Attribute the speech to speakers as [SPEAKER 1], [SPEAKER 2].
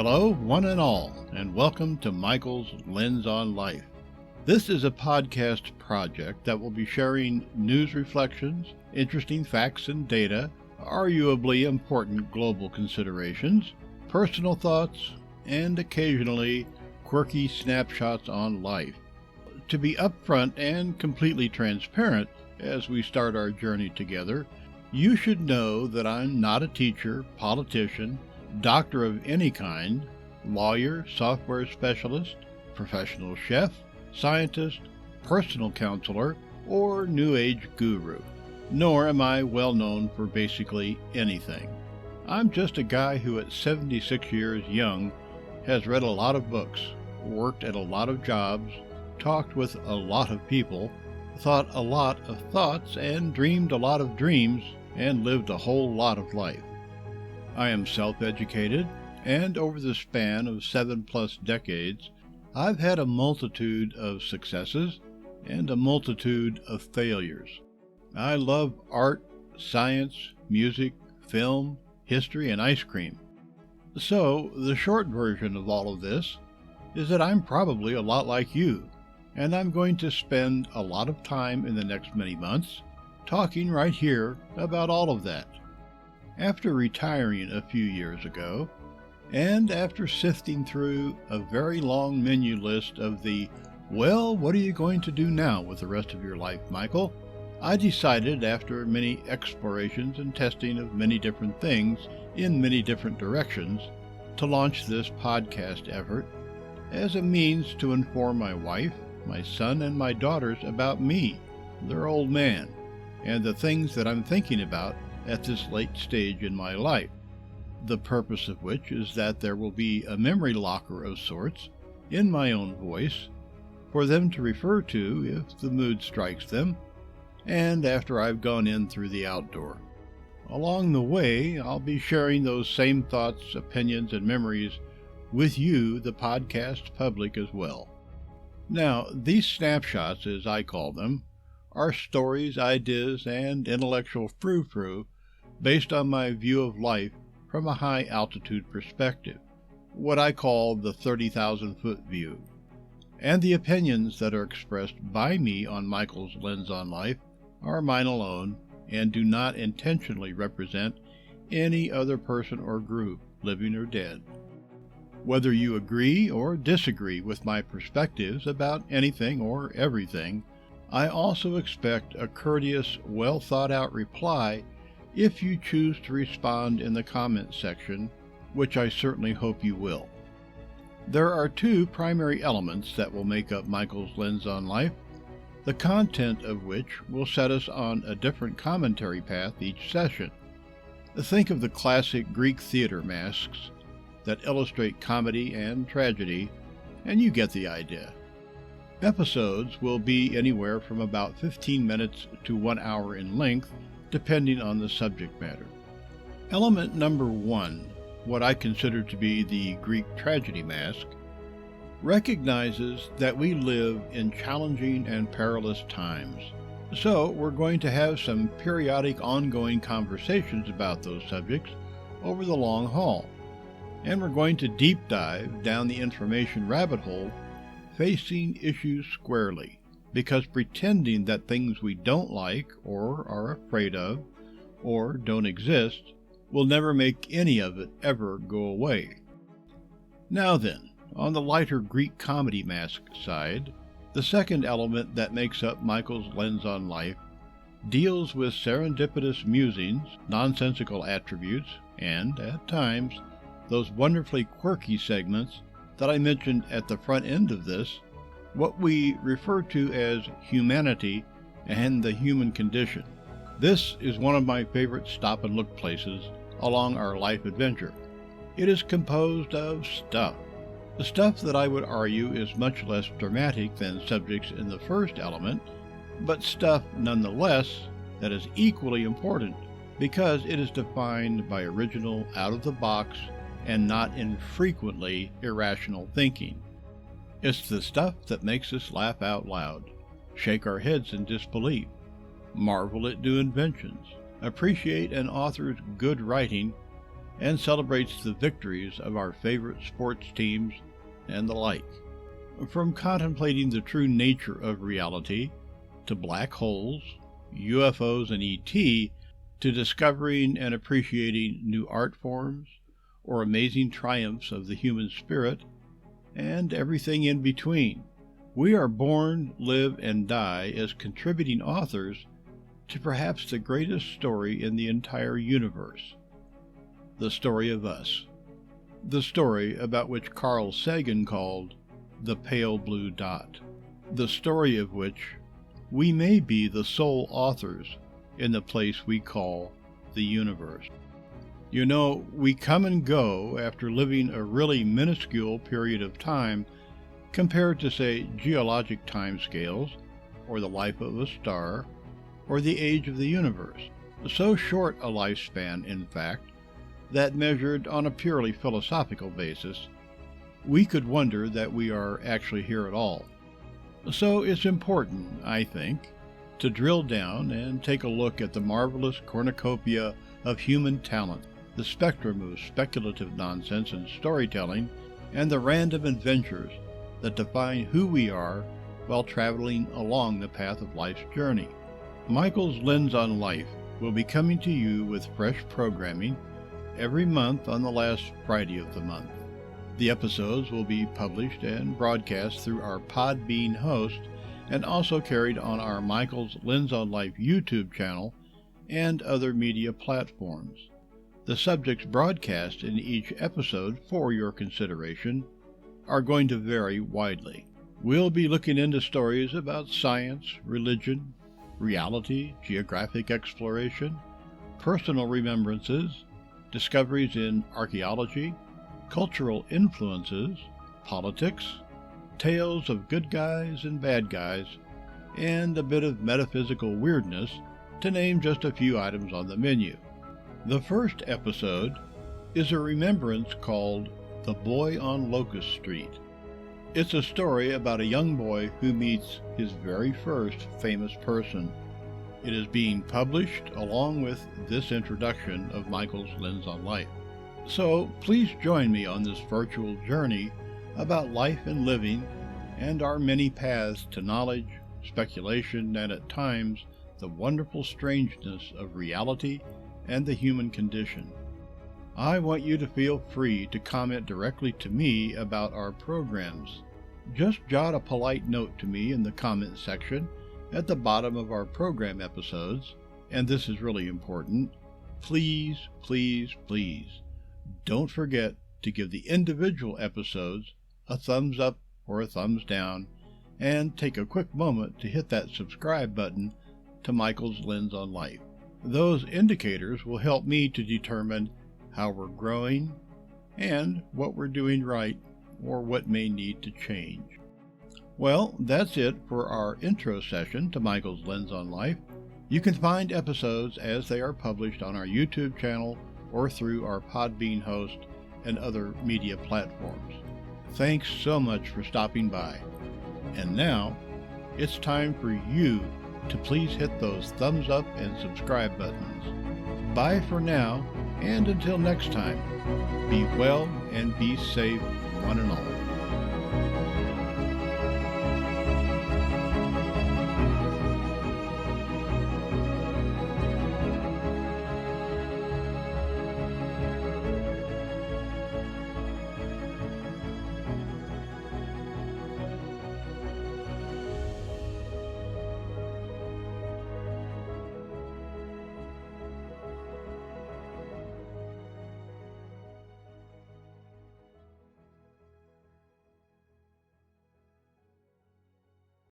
[SPEAKER 1] Hello, one and all, and welcome to Michael's Lens on Life. This is a podcast project that will be sharing news reflections, interesting facts and data, arguably important global considerations, personal thoughts, and occasionally quirky snapshots on life. To be upfront and completely transparent as we start our journey together, you should know that I'm not a teacher, politician, doctor of any kind, lawyer, software specialist, professional chef, scientist, personal counselor, or New Age guru. Nor am I well known for basically anything. I'm just a guy who at 76 years young has read a lot of books, worked at a lot of jobs, talked with a lot of people, thought a lot of thoughts, and dreamed a lot of dreams, and lived a whole lot of life. I am self-educated, and over the span of 7+ decades, I've had a multitude of successes and a multitude of failures. I love art, science, music, film, history, and ice cream. So, the short version of all of this is that I'm probably a lot like you, and I'm going to spend a lot of time in the next many months talking right here about all of that. After retiring a few years ago, and after sifting through a very long menu list of the, well, what are you going to do now with the rest of your life, Michael? I decided, after many explorations and testing of many different things in many different directions, to launch this podcast effort as a means to inform my wife, my son, and my daughters about me, their old man, and the things that I'm thinking about at this late stage in my life. The purpose of which is that there will be a memory locker of sorts, in my own voice, for them to refer to if the mood strikes them, and after I've gone in through the outdoor. Along the way, I'll be sharing those same thoughts, opinions, and memories with you, the podcast public, as well. Now, these snapshots, as I call them, are stories, ideas, and intellectual frou-frou based on my view of life from a high-altitude perspective, what I call the 30,000-foot view. And the opinions that are expressed by me on Michael's Lens on Life are mine alone and do not intentionally represent any other person or group, living or dead. Whether you agree or disagree with my perspectives about anything or everything, I also expect a courteous, well-thought-out reply if you choose to respond in the comments section, which I certainly hope you will. There are two primary elements that will make up Michael's Lens on Life, the content of which will set us on a different commentary path each session. Think of the classic Greek theater masks that illustrate comedy and tragedy, and you get the idea. Episodes will be anywhere from about 15 minutes to 1 hour in length, depending on the subject matter. Element number 1, what I consider to be the Greek tragedy mask, recognizes that we live in challenging and perilous times. So we're going to have some periodic ongoing conversations about those subjects over the long haul. And we're going to deep dive down the information rabbit hole, facing issues squarely, because pretending that things we don't like or are afraid of or don't exist will never make any of it ever go away. Now then, on the lighter Greek comedy mask side, the second element that makes up Michael's Lens on Life deals with serendipitous musings, nonsensical attributes, and, at times, those wonderfully quirky segments that I mentioned at the front end of this, what we refer to as humanity and the human condition. This is one of my favorite stop-and-look places along our life adventure. It is composed of stuff. The stuff that I would argue is much less dramatic than subjects in the first element, but stuff nonetheless that is equally important because it is defined by original, out-of-the-box, and not infrequently irrational thinking. It's the stuff that makes us laugh out loud, shake our heads in disbelief, marvel at new inventions, appreciate an author's good writing, and celebrates the victories of our favorite sports teams and the like. From contemplating the true nature of reality, to black holes, UFOs and ET, to discovering and appreciating new art forms, or amazing triumphs of the human spirit, and everything in between. We are born, live, and die as contributing authors to perhaps the greatest story in the entire universe, the story of us, the story about which Carl Sagan called the pale blue dot, the story of which we may be the sole authors in the place we call the universe. You know, we come and go after living a really minuscule period of time compared to, say, geologic timescales, or the life of a star, or the age of the universe. So short a lifespan, in fact, that measured on a purely philosophical basis, we could wonder that we are actually here at all. So it's important, I think, to drill down and take a look at the marvelous cornucopia of human talent, the spectrum of speculative nonsense and storytelling, and the random adventures that define who we are while traveling along the path of life's journey. Michael's Lens on Life will be coming to you with fresh programming every month on the last Friday of the month. The episodes will be published and broadcast through our Podbean host and also carried on our Michael's Lens on Life YouTube channel and other media platforms. The subjects broadcast in each episode for your consideration are going to vary widely. We'll be looking into stories about science, religion, reality, geographic exploration, personal remembrances, discoveries in archaeology, cultural influences, politics, tales of good guys and bad guys, and a bit of metaphysical weirdness, to name just a few items on the menu. The first episode is a remembrance called The Boy on Locust Street. It's a story about a young boy who meets his very first famous person. It is being published along with this introduction of Michael's Lens on Life. So please join me on this virtual journey about life and living and our many paths to knowledge, speculation, and at times the wonderful strangeness of reality and the human condition. I want you to feel free to comment directly to me about our programs. Just jot a polite note to me in the comment section at the bottom of our program episodes, and this is really important. Please, please, please, don't forget to give the individual episodes a thumbs up or a thumbs down, and take a quick moment to hit that subscribe button to Michael's Lens on Life. Those indicators will help me to determine how we're growing and what we're doing right or what may need to change. Well, that's it for our intro session to Michael's Lens on Life. You can find episodes as they are published on our YouTube channel or through our Podbean host and other media platforms. Thanks so much for stopping by. And now, it's time for you to please hit those thumbs up and subscribe buttons. Bye for now, and until next time, be well and be safe, one and all.